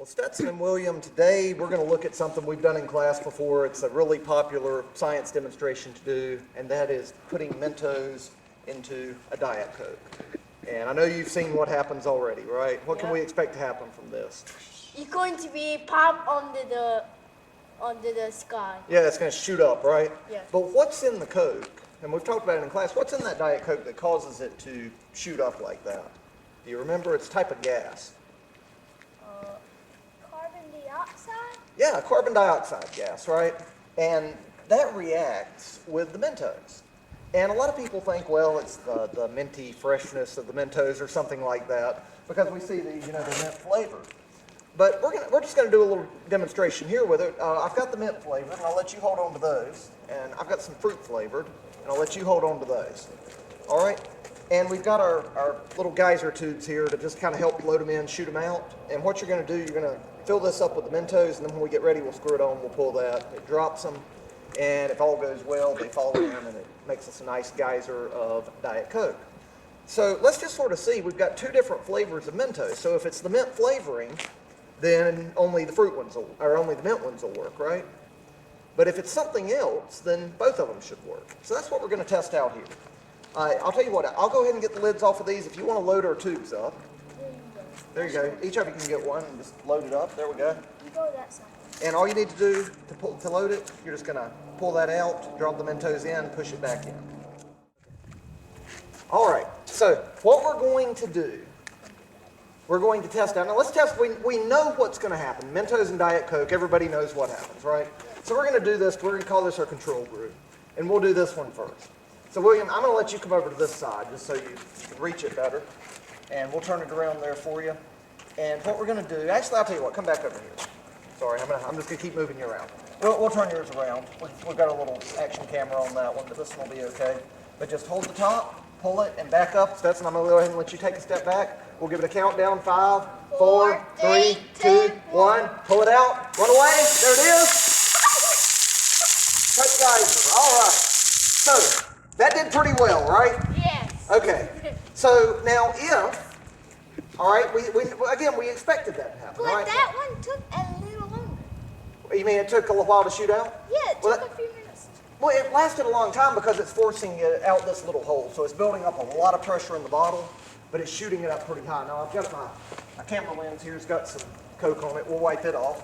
Well, Stetson and William, today we're going to look at something we've done in class before. It's a really popular science demonstration to do, and that is putting Mentos into a Diet Coke. And I know you've seen what happens already, right? What can we expect to happen from this? It's going to be popped under the sky. Yeah, it's going to shoot up, right? Yes. But what's in the Coke? And we've talked about it in class. What's in that Diet Coke that causes it to shoot up like that? Do you remember? It's a type of gas. Carbon dioxide? Yeah, carbon dioxide gas, right? And that reacts with the Mentos. And a lot of people think, well, it's the minty freshness of the Mentos or something like that, because we see these, they're mint flavored. But we're just going to do a little demonstration here with it. I've got the mint flavored, and I'll let you hold on to those. And I've got some fruit flavored, and I'll let you hold on to those. All right? And we've got our little geyser tubes here to just kind of help load them in, shoot them out. And what you're going to do, you're going to fill this up with the Mentos, and then when we get ready, we'll screw it on, we'll pull that. It drops them, and if all goes well, they fall in, and it makes us a nice geyser of Diet Coke. So let's just sort of see. We've got two different flavors of Mentos. So if it's the mint flavoring, then only the fruit ones or only the mint ones will work, right? But if it's something else, then both of them should work. So that's what we're going to test out here. I'll tell you what, I'll go ahead and get the lids off of these. If you want to load our tubes up, there you go. Each of you can get one and just load it up. There we go. You go that side. And all you need to do to load it, you're just going to pull that out, drop the Mentos in, push it back in. All right, so what we're going to do, we're going to test out. Now let's test, we know what's going to happen. Mentos and Diet Coke, everybody knows what happens, right? So we're going to do this, we're going to call this our control group. And we'll do this one first. So William, I'm going to let you come over to this side just so you can reach it better. And we'll turn it around there for you. And what we're going to do, actually I'll tell you what, come back over here. Sorry, I'm just going to keep moving you around. We'll turn yours around. We've got a little action camera on that one, but this one will be okay. But just hold the top, pull it, and back up. Stetson, I'm going to go ahead and let you take a step back. We'll give it a countdown. 5, 4, 3, 2, 1. Pull it out. Run away. There it is. Touch geyser. All right. So that did pretty well, right? Yes. Okay. So now if, all right, we expected that to happen, But right? that one took a little longer. You mean it took a while to shoot out? Yeah, it took a few minutes. Well, it lasted a long time because it's forcing it out this little hole. So it's building up a lot of pressure in the bottle, but it's shooting it up pretty high. Now I've got my camera lens here. It's got some Coke on it. We'll wipe it off.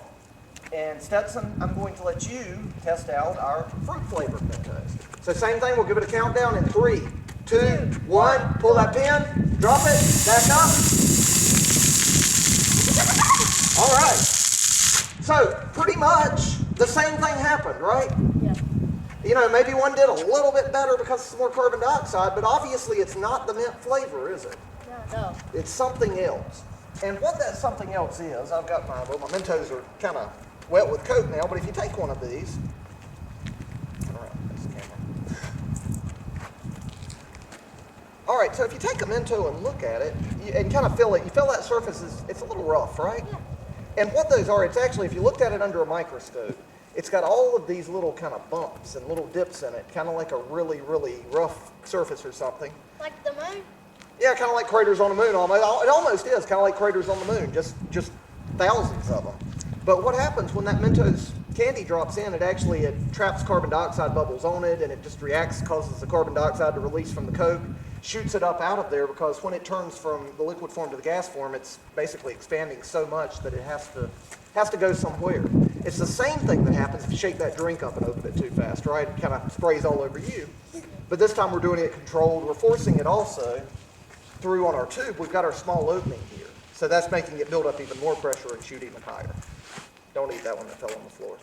And Stetson, I'm going to let you test out our fruit flavored Mentos. So same thing, we'll give it a countdown in 3, 2, 1. Pull that pin, drop it, back up. All right. So pretty much the same thing happened, right? Yeah. Maybe one did a little bit better because it's more carbon dioxide, but obviously it's not the mint flavor, is it? No. It's something else. And what that something else is, I've got my Mentos are kind of wet with Coke now, but if you take one of these, all right, that's the camera. All right, so if you take a Mento and look at it and kind of feel it, you feel that surface it's a little rough, right? Yeah. And what those are, it's actually, if you looked at it under a microscope, it's got all of these little kind of bumps and little dips in it, kind of like a really, really rough surface or something. Like the moon? Yeah, kind of like craters on the moon. It almost is kind of like craters on the moon, just thousands of them. But what happens when that Mentos candy drops in, it traps carbon dioxide bubbles on it, and it just reacts, causes the carbon dioxide to release from the Coke, shoots it up out of there, because when it turns from the liquid form to the gas form, it's basically expanding so much that it has to go somewhere. It's the same thing that happens if you shake that drink up and open it too fast, right? It kind of sprays all over you. But this time we're doing it controlled. We're forcing it also through on our tube. We've got our small opening here. So that's making it build up even more pressure and shoot even higher. Don't eat that one that fell on the floor.